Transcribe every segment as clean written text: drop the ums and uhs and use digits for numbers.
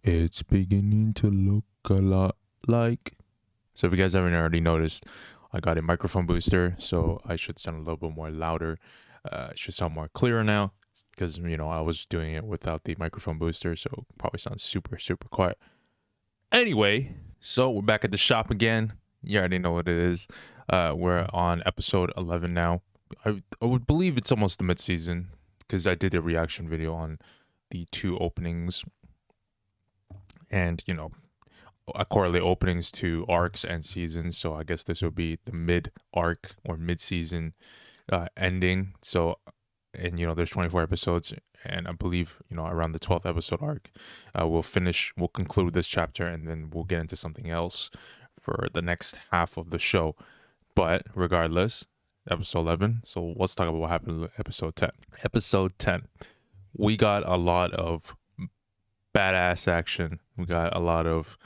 It's beginning to look a lot like. So if you guys haven't already noticed, I got a microphone booster, so I should sound a little bit more louder. It should sound more clearer now because, I was doing it without the microphone booster, so it probably sounds super, super quiet. Anyway, so we're back at the shop again. You already know what it is. We're on episode 11 now. I would believe it's almost the mid-season because I did a reaction video on the two openings. And, I correlate openings to arcs and seasons. So I guess this will be the mid-arc or mid-season ending. So, and, there's 24 episodes. And I believe, around the 12th episode arc, we'll conclude this chapter and then we'll get into something else for the next half of the show. But regardless, episode 11. So let's talk about what happened in episode 10. Episode 10. We got a lot of badass action. We got a lot of,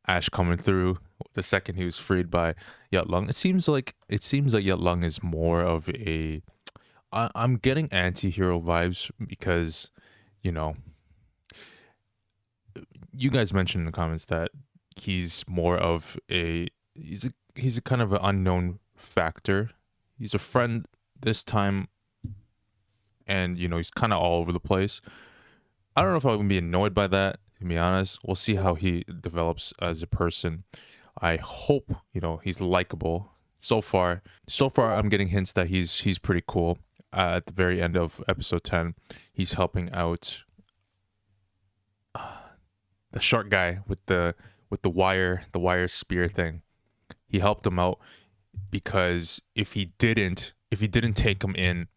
Ash coming through the second he was freed by Yatlung. It seems like Yatlung is more of a I'm getting anti-hero vibes because, you guys mentioned in the comments that he's more of he's a kind of an unknown factor. He's a friend this time, and he's kind of all over the place. I don't know if I'm gonna be annoyed by that, to be honest. We'll see how he develops as a person. I hope he's likable. So far I'm getting hints that he's pretty cool. At the very end of episode 10, he's helping out the short guy with the wire spear thing. He helped him out because if he didn't take him in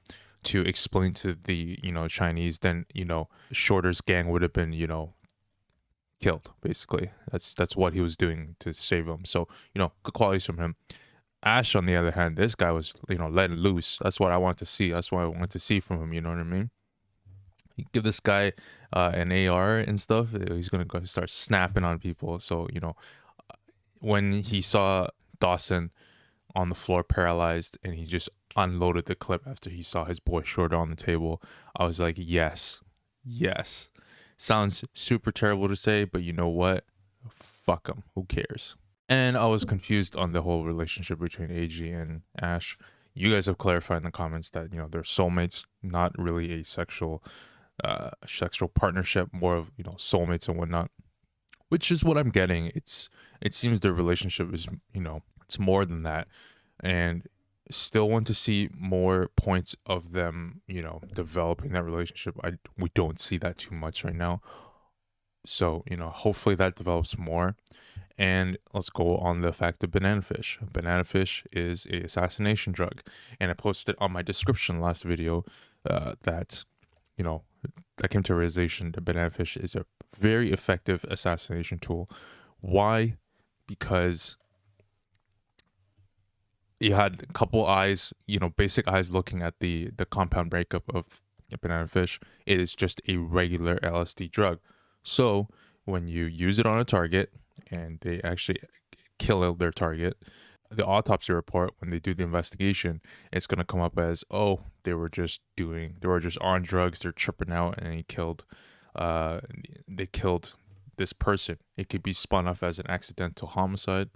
to explain to the Chinese, then Shorter's gang would have been killed. Basically, that's what he was doing to save him. So good qualities from him. Ash, on the other hand, this guy was letting loose. That's what I want to see. That's what I want to see from him. You know what I mean? You give this guy an AR and stuff, he's gonna go start snapping on people. So when he saw Dawson on the floor paralyzed and he just unloaded the clip after he saw his boy Shorter on the table, I was like, yes. Sounds super terrible to say, but you know what? Fuck him. Who cares? And I was confused on the whole relationship between AG and Ash. You guys have clarified in the comments that they're soulmates, not really a sexual partnership, more of soulmates and whatnot, which is what I'm getting. It seems their relationship is it's more than that, and still want to see more points of them developing that relationship. We don't see that too much right now, so hopefully that develops more. And let's go on the fact of banana fish. Banana fish is a assassination drug, and I posted on my description last video that I came to a realization that banana fish is a very effective assassination tool. Why? Because you had a couple eyes, basic eyes looking at the compound breakup of banana fish. It is just a regular LSD drug. So when you use it on a target and they actually kill their target, the autopsy report, when they do the investigation, it's going to come up as, oh, they were just on drugs, they're tripping out, and they killed this person. It could be spun off as an accidental homicide,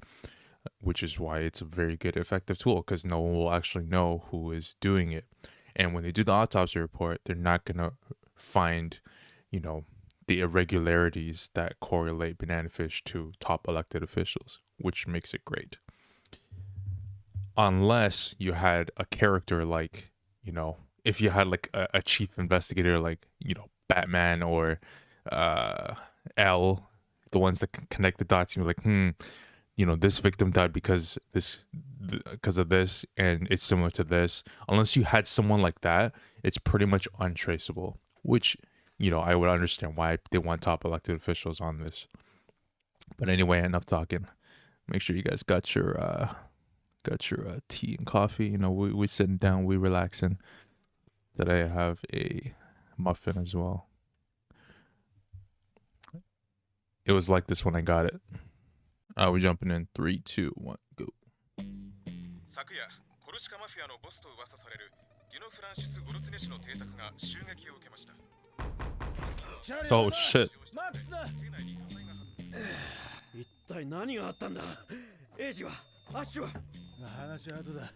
which is why it's a very good effective tool, because no one will actually know who is doing it. And when they do the autopsy report, they're not going to find the irregularities that correlate banana fish to top elected officials, which makes it great. Unless you had a character like, if you had like a chief investigator like, Batman or L, the ones that can connect the dots, you're like, this victim died because of this, and it's similar to this. Unless you had someone like that, it's pretty much untraceable, which I would understand why they want top elected officials on this. But anyway, enough talking. Make sure you guys got your tea and coffee. We sitting down, we relaxing. Today I have a muffin as well. It was like this when I got it. We're jumping in 3, 2, 1, go. 昨夜、コルシカマフィアのボスと噂されるデュノ・フランシス・ゴルツネ氏の邸宅が襲撃を受けました。Oh shit. 一体何があったんだ。エイジはアッシュは話は後だ。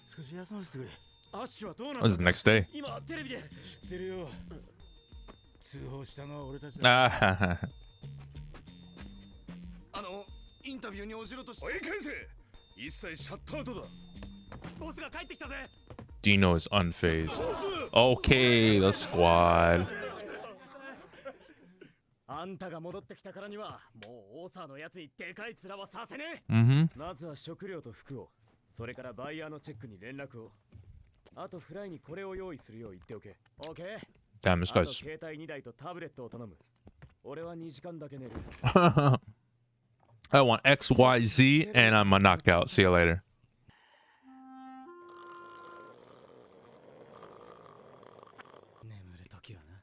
少し休ませてくれ。アッシュはどうな What ん is だ。 the next day? 今テレビで知ってるよ。通報したのは俺たちだ。Ah. インタビューに応じろとして。追い返せ。一切シャットアウトだ。ボスが帰ってきたぜ。 Dino is unfazed. Okay, the squad. あんたが戻ってきたからにはもうオーサーのやつにでかい面はさせねえ。 Mm-hmm. まずは食料と服を、それからバイヤーのチェックに連絡を、あとフライにこれを用意するよう言っておけ。オッケー。 Damn, this あと guy's. 携帯2台とタブレットを頼む。俺は2時間だけ寝る。 I want X, Y, Z, and I'm a knockout. See you later. 眠るときはな。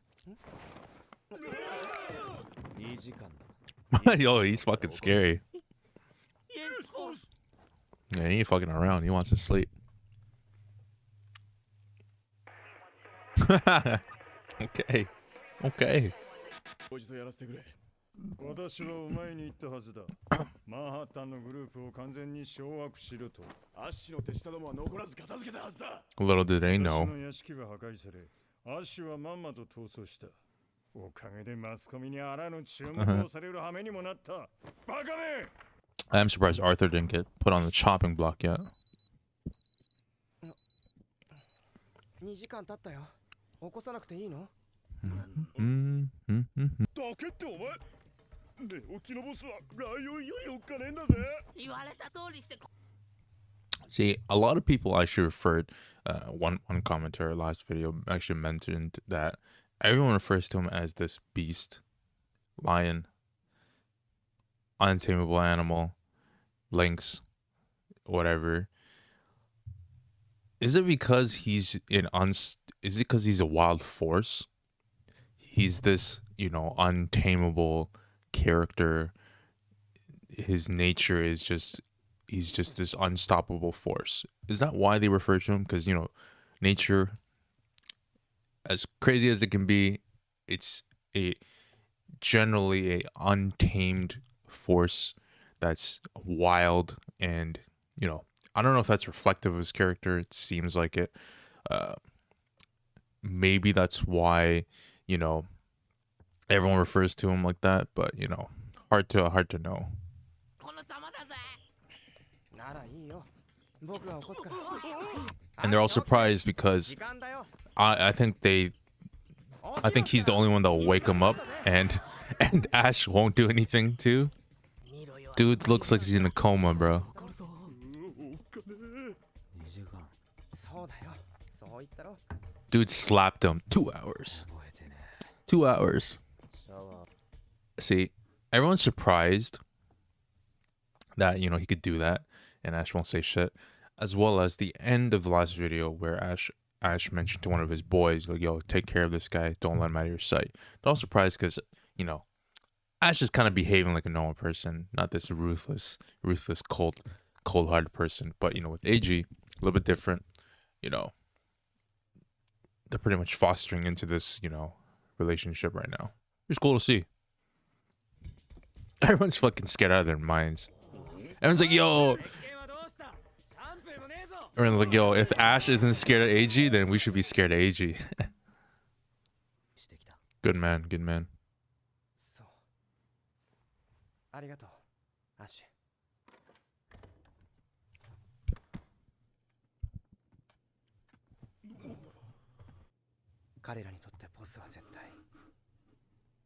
2時間だ。 Yo, he's fucking scary. Yeah, he ain't fucking around. He wants to sleep. Okay. Okay. おじとやらせてくれ。私はお前に言ったはずだ。マンハッタンのグループを完全に掌握しろと。アッシュの手下どもは残らず片付けたはずだ。 Little did they 私 know. の屋敷は破壊され、アッシュはまんまと逃走した。おかげでマスコミにあらぬ注目をされる羽目にもなった。バカめ！ I'm surprised Arthur didn't get put on the chopping block yet. 2時間経ったよ。起こさなくていいの？ Mm-hmm. だけってお前。寝起きのボスはライオンよりおっかねえんだぜ。言われた通りして。 See, a lot of people actually referred, one commenter last video actually mentioned that everyone refers to him as this beast, lion, untamable animal, lynx, whatever. Is it because he's is it because he's a wild force? He's this, untamable character. His nature is he's just this unstoppable force. Is that why they refer to him? Because, nature, as crazy as it can be, it's generally a untamed force that's wild, and I don't know if that's reflective of his character. It seems like it. Maybe that's why everyone refers to him like that, but hard to know. And they're all surprised because I think he's the only one that will wake him up, and Ash won't do anything too. Dude looks like he's in a coma, bro. Dude slapped him. 2 hours. 2 hours. See, everyone's surprised that, he could do that, and Ash won't say shit. As well as the end of the last video where Ash mentioned to one of his boys, like, yo, take care of this guy. Don't let him out of your sight. They're all surprised because, Ash is kind of behaving like a normal person, not this ruthless, cold-hearted person. But, with AG, a little bit different, they're pretty much fostering into this, relationship right now. It's cool to see. Everyone's fucking scared out of their minds. Everyone's like, yo. Everyone's like, yo, if Ash isn't scared of AG, then we should be scared of AG. Good man, good man. ありがとう、アッシュ。彼らにとってボスは絶対。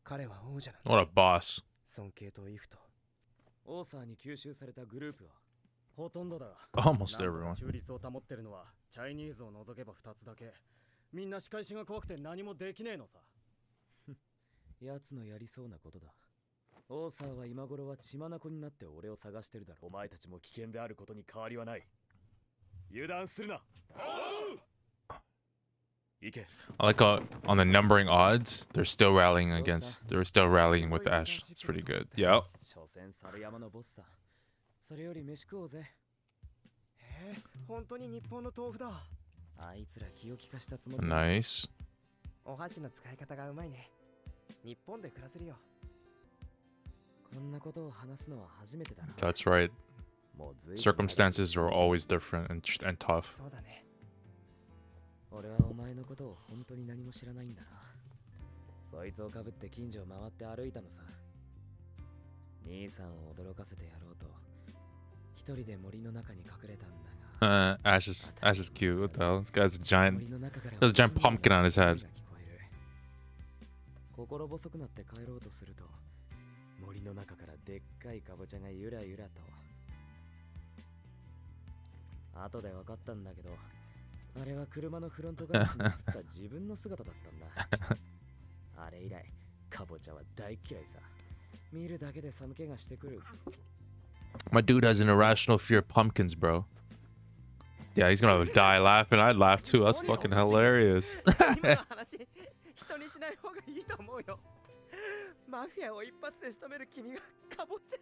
彼は王者なんだ。 What a boss. 尊敬とイフとオーサーに吸収されたグループはほとんどだ。 Almost everyone. 中立を保ってるのはチャイニーズを除けば2つだけ。みんな仕返しが怖くて何もできねえのさ。奴のやりそうなことだ。オーサーは今頃は血眼になって俺を探してるだろう。お前たちも危険であることに変わりはない。油断するな。 I like on the numbering odds, they're still rallying with Ash. It's pretty good. Yeah. Nice. 日本で暮らせるよ。こんなことを話すのは初めてだな。 That's right. もうずいぶん Circumstances are always different and tough. そうだね。俺はお前のことを本当に何も知らないんだな。そいつをかぶって近所を回って歩いたのさ。兄さんを驚かせてやろうと一人で森の中に隠れたんだが Ash is cute. What the hell? This guy's a giant. 森の中から There's a giant pumpkin on his head. 心細くなって帰ろうとすると森の中からでっかいカボチャがゆらゆらと。後で分かったんだけど、あれは車のフロントガラスに映った自分の姿だったんだ。あれ以来カボチャは大嫌いさ。見るだけで寒気がしてくる。 My dude has an irrational fear of pumpkins, bro. Yeah, he's gonna die laughing. I'd laugh too. That's fucking hilarious. 今の話人にしない方がいいと思うよ。マフィアを一発で仕留める君がカボチャ。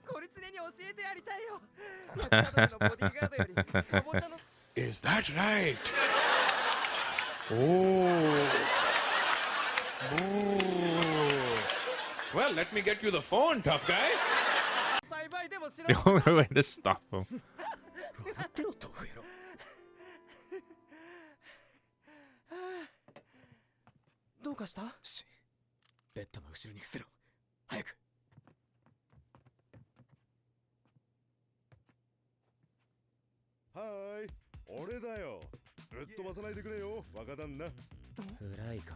こいつねに教えてやりたいよ。先ほどのボディーガードよりカボチャの Is that right? Oh. Well, let me get you the phone, tough guy. 栽培でもしろ。 The only way to stop him. 笑ってろ、豆腐野郎。どうかした？ベッドの後ろに伏せろ。早く。はーい、俺だよ。ぶっ飛ばさないでくれよ、若旦那。暗いか。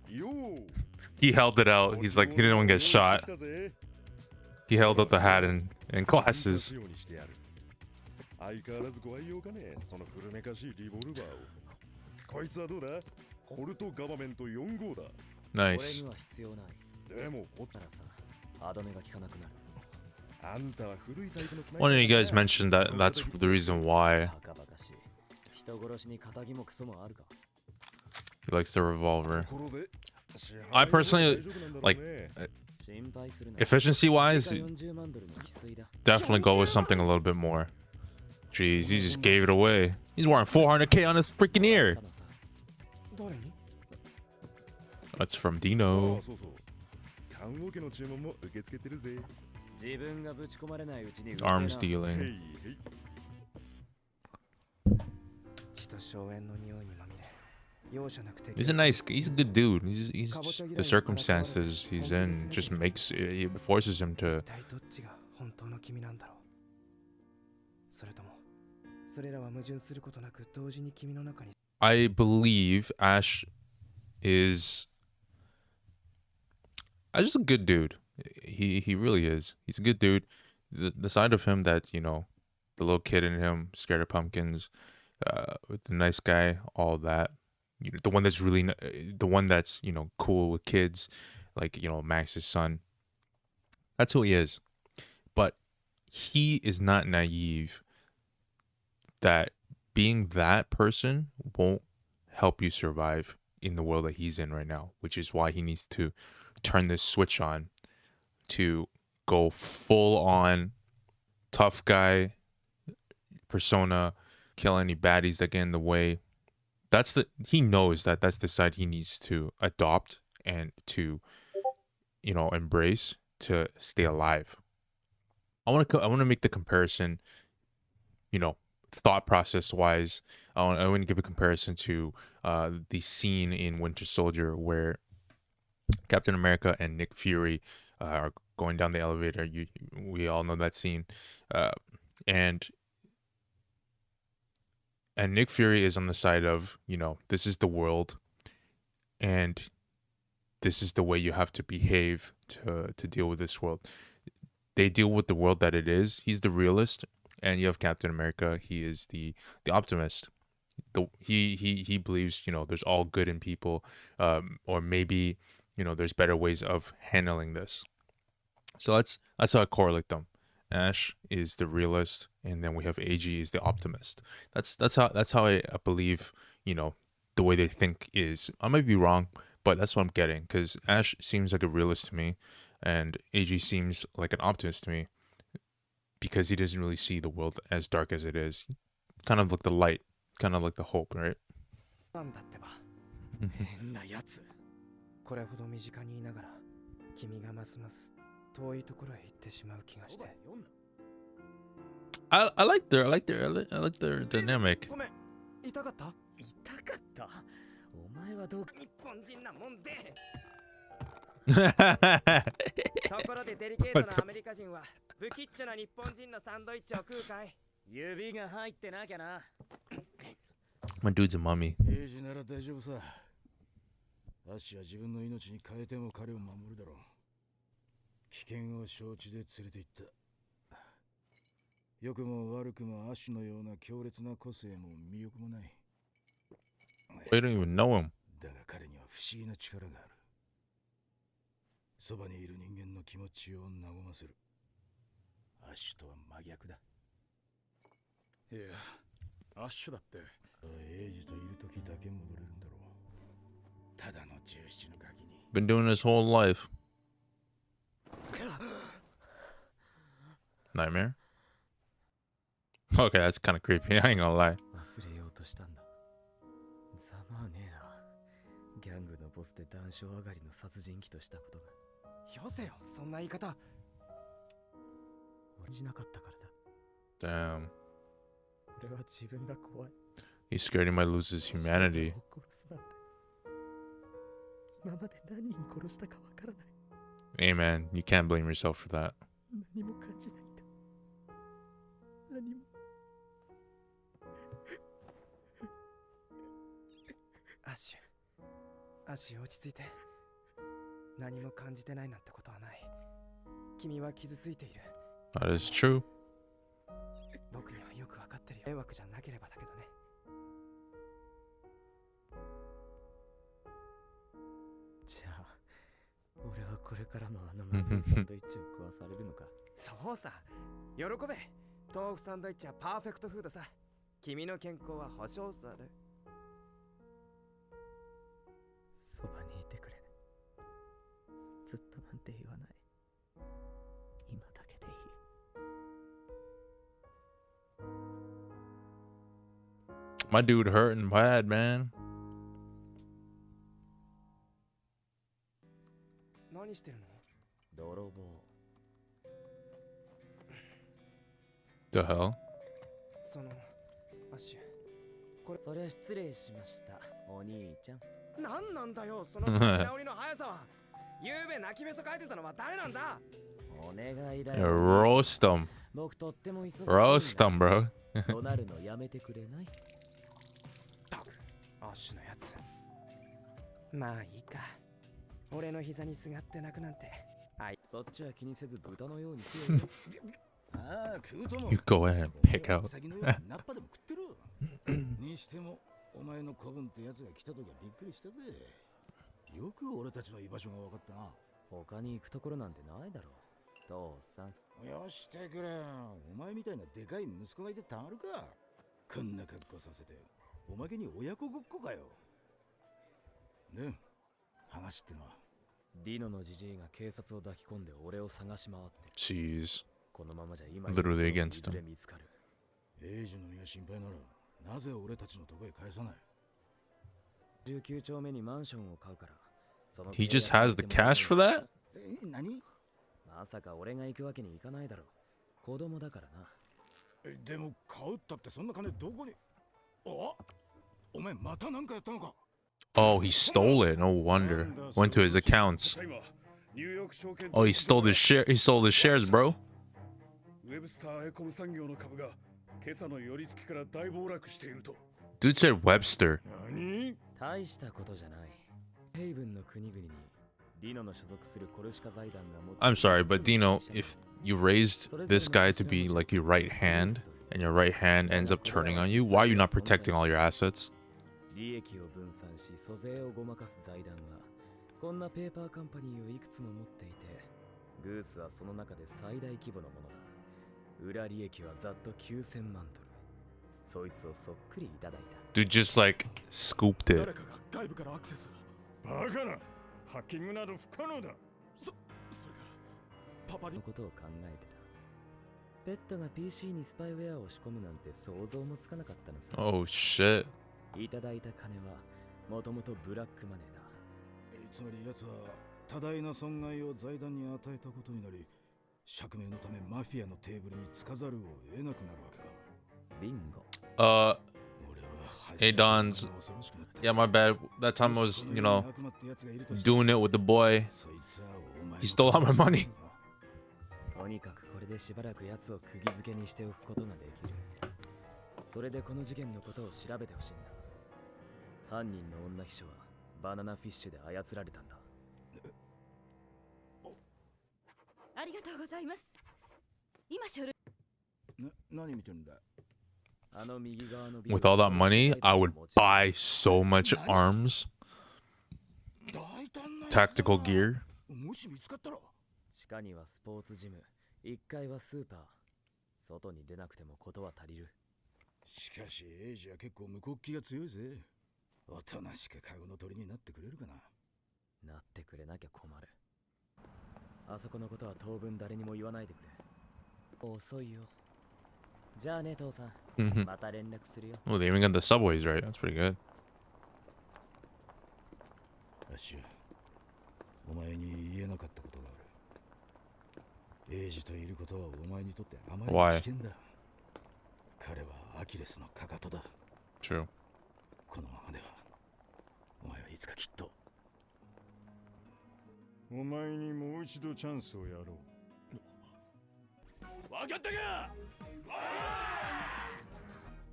よー。 He held it out. He's like, he didn't want to get shot. He held out the hat and glasses. 相変わらずご愛用かね、その古めかしいリボルバーを。こいつはどうだ？コルトガバメント4号だ。俺 Nice. には必要ない。でもこっだからさ、歯止めが効かなくなる。あんたは古いタイプのスナイ One of you guys mentioned that that's the reason why バカバカしい。人殺しに仇もクソもあるか。 he likes the revolver. ところで、I personally, 支払いは大丈夫なんだろう like, ね。心配するな。 efficiency wise, 40万ドルの翡翠だ。 definitely go with something a little bit more. Jeez, he just gave it away. He's wearing 400k on his freaking ear. 誰に？ That's from あ Dino. あ、そうそう。棺桶の注文も受け付けてるぜ。自分がぶち込まれないうちに Arms へい dealing. へい。血と硝煙の匂いにまみれ。容赦なく He's a nice, he's a good dude. He's the circumstances he's in just makes, it forces him to. 一体どっちが本当の君なんだろう。それともそれらは矛盾することなく同時に君の中に。 I believe Ash is just a good dude. He really is. He's a good dude. The side of him that, you know, the little kid in him, scared of pumpkins, with the nice guy, all that. You know, the one that's really, the one that's, you know, cool with kids, like, you know, Max's son. That's who he is. But he is not naive that being that person won't help you survive in the world that he's in right now, which is why he needs to turn this switch on to go full on tough guy persona, kill any baddies that get in the way. He knows that that's the side he needs to adopt and to, you know, embrace to stay alive. I want to make the comparison, you know, thought process wise. I want to give a comparison to the scene in Winter Soldier where Captain America and Nick Fury are going down the elevator. We all know that scene, and Nick Fury is on the side of, you know, this is the world, and this is the way you have to behave to deal with this world. They deal with the world that it is. He's the realist, and you have Captain America. He is the optimist. He believes, you know, there's all good in people, or maybe, you know, there's better ways of handling this. So that's how I correlate them. Ash is the realist, and then we have AG is the optimist. That's how I believe, you know, the way they think is. I might be wrong, but that's what I'm getting, because Ash seems like a realist to me, and AG seems like an optimist to me, because he doesn't really see the world as dark as it is. Kind of like the light, kind of like the hope, right? なんだってば。変なやつ。これほど身近にいながら君がますます遠いところへ行ってしまう気がして。I like their dynamic. ごめん、痛かった？痛かった？お前はどう日本人なもんで。ところでデリケートなアメリカ人は不吉祥な日本人のサンドイッチを食うかい？指が入ってなきゃな。My dude's a mummy. エイジなら大丈夫さ。アッシュは自分の命に変えても彼を守るだろう。危険を承知で連れて行った。良くも悪くもアッシュのような強烈な個性も魅力もない。We don't even know him. だが彼には不思議な力がある。そばにいる人間の気持ちを和ませる。アッシュとは真逆だ。いや、アッシュだって。エイジといる時だけ戻れるんだろう。ただの17のガキに。Been doing this whole life. Nightmare? Okay, that's kind of creepy. I ain't gonna lie. 忘れようとしたんだ。ざまあねえな。ギャングのボスで談笑上がりの殺人鬼としたことが。よせよ、そんな言い方。俺じなかったからだ。Damn. 俺は自分が怖い。He's scared he might lose his humanity. 殺すなんて。今まで何人殺したかわからない。Hey man, you can't blame yourself for that. 何も感じないんだ。何も。アッシュ落ち着いて。何も感じてないなんてことはない。君は傷ついている。That is true. 僕にはよくわかってるよ。迷惑じゃなければだけどね。じゃあ、俺はこれからもあのまずいサンドイッチを食わされるのか。そうさ、喜べ。豆腐サンドイッチはパーフェクトフードさ。君の健康は保証され。そばにいてくれ。ずっとなんて言わない。今だけでいい。My dude hurting bad, man. 何してるの？泥棒。The hell? その、アッシュ。これ、それは失礼しました、お兄ちゃん。何なんだよ、その立ち直りの速さは。ゆうべ泣きべそ書いてたのは誰なんだ？お願いだ Yeah, よ。roast him. 僕とっても忙しいんだ。Roast him, bro. 怒鳴るのやめてくれない？ったく、アッシュのやつ。まあいいか。俺の膝にすがって泣くなんて。はい。そっちは気にせず豚のように食えよ。ああ、食うとも。 You go ahead and pick out. 先のようにナッパでも食ってる。にしても、お前の子分ってやつが来た時はびっくりしたぜ。よく俺たちの居場所が分かったな。他に行くところなんてないだろう。父さん。よしてくれ。お前みたいなでかい息子がいてたまるか。こんな格好させて。おまけに親子ごっこかよ。で、話ってのは。ディノのジジイが警察を抱き込んで俺を探し回って。Jeez. このままじゃ今 Literally against him. 見つかる。エイジの身が心配なら、なぜ俺たちのとこへ返さない？19丁目にマンションを買うから。He just has the cash for that? 何？まさか俺が行くわけにいかないだろう。子供だからな。でも買うったってそんな金どこに？お前またなんかやったのか？ Oh, he stole it. No wonder. Went to his accounts. Oh, he stole his share. He sold his shares, bro. ウェブスターエコム産業の株が今朝の寄り付きから大暴落していると。Dude said Webster. 何？大したことじゃない。ヘイブンの国々にディノの所属するコルシカ財団が持つ。I'm sorry, but Dino, if you raised this guy to be like your right hand, and your right hand ends up turning on you, why are you not protecting all your assets? 利益を分散し、租税をごまかす財団はこんなペーパーカンパニーをいくつも持っていて、グースはその中で最大規模のものだ。裏利益はざっと9000万ドル。そいつをそっくりいただいた。Dude just like scooped it. 誰かが外部からアクセスを。バカな。ハッキングなど不可能だ。それがパパのことを考えてた。ペットが PC にスパイウェアを仕込むなんて想像もつかなかったのさ。Oh shit. いただいた金はもともとブラックマネーだ。つまり奴は多大な損害を財団に与えたことになり、釈明のためマフィアのテーブルにつかざるを得なくなるわけか。ビンゴ。Hey Dons, yeah, my bad. That time I was, doing it with the boy. He stole all my money. とにかくこれでしばらく奴を釘付けにしておくことができる。それでこの事件のことを調べてほしいんだ。犯人の女秘書はバナナフィッシュで操られたんだ。ありがとうございます。今書類。何見てるんだ。With all that money, I would buy so much arms, tactical gear. もし見つかったら。地下にはスポーツジム、1階はスーパー。外に出なくてもことは足りる。しかしエイジは結構無国旗が強いぜ。おとなしくカゴの鳥になってくれるかな。なってくれなきゃ困る。あそこのことは当分誰にも言わないでくれ。遅いよ。じゃあね、父さん。また連絡するよ。Oh, they even got the subways right. That's pretty good. アッシュ、お前に言えなかったことがある。エイジといることはお前にとってあまり危険だ。彼はアキレスのかかとだ。True. このままでは、お前はいつかきっと。お前にもう一度チャンスをやろう。わかったか。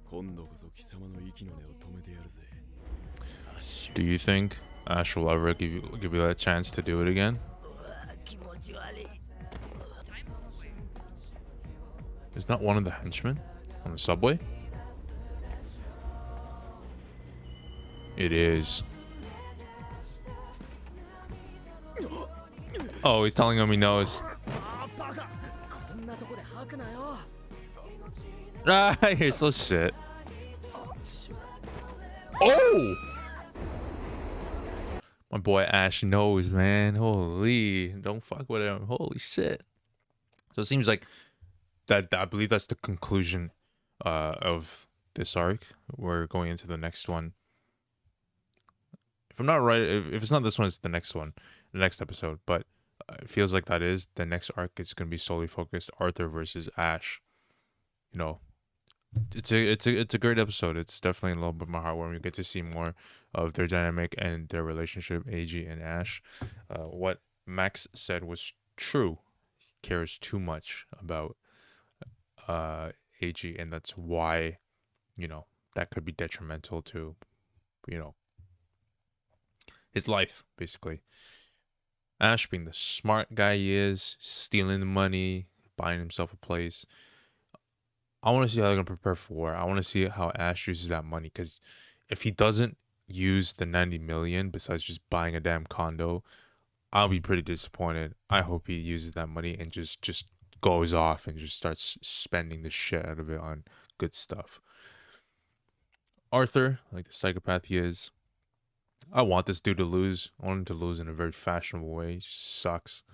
今度こそ貴様の息の根を止めてやるぜ。Do you think Ash will ever give you that chance to do it again? Is that one of the henchmen on the subway? It is. Oh, he's telling him he knows. Ah, you're so shit. Oh! My boy Ash knows, man. Holy, don't fuck with him. Holy shit. So it seems like that, I believe that's the conclusion of this arc. We're going into the next one. If I'm not right, if it's not this one, it's the next one, the next episode. But it feels like that is the next arc. It's going to be solely focused Arthur versus Ash. You know, it's a great episode. It's definitely a little bit more heartwarming. You get to see more of their dynamic and their relationship, AG and Ash. What Max said was true. He cares too much about AG, and that's why, that could be detrimental to, his life, basically. Ash, being the smart guy he is, stealing the money, buying himself a place. I want to see how they're going to prepare for war. I want to see how Ash uses that money, because if he doesn't use the 90 million besides just buying a damn condo, I'll be pretty disappointed. I hope he uses that money and just goes off and just starts spending the shit out of it on good stuff. Arthur, like the psychopath he is, I want this dude to lose. I want him to lose in a very fashionable way. He just sucks.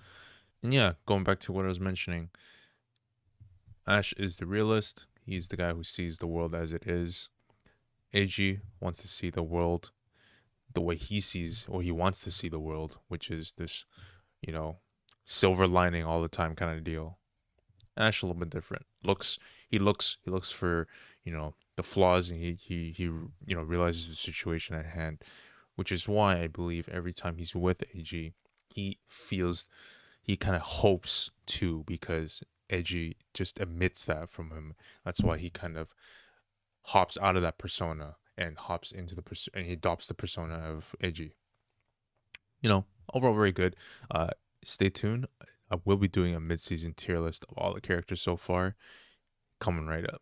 And yeah, going back to what I was mentioning, Ash is the realist. He's the guy who sees the world as it is. AG wants to see the world the way he sees, or he wants to see the world, which is this, silver lining all the time kind of deal. Ash a little bit different. He looks for, the flaws, and he realizes the situation at hand, which is why I believe every time he's with AG, he kind of hopes to, because AG just emits that from him. That's why he kind of hops out of that persona and hops into and he adopts the persona of AG. Overall very good. Stay tuned. I will be doing a mid-season tier list of all the characters so far, coming right up.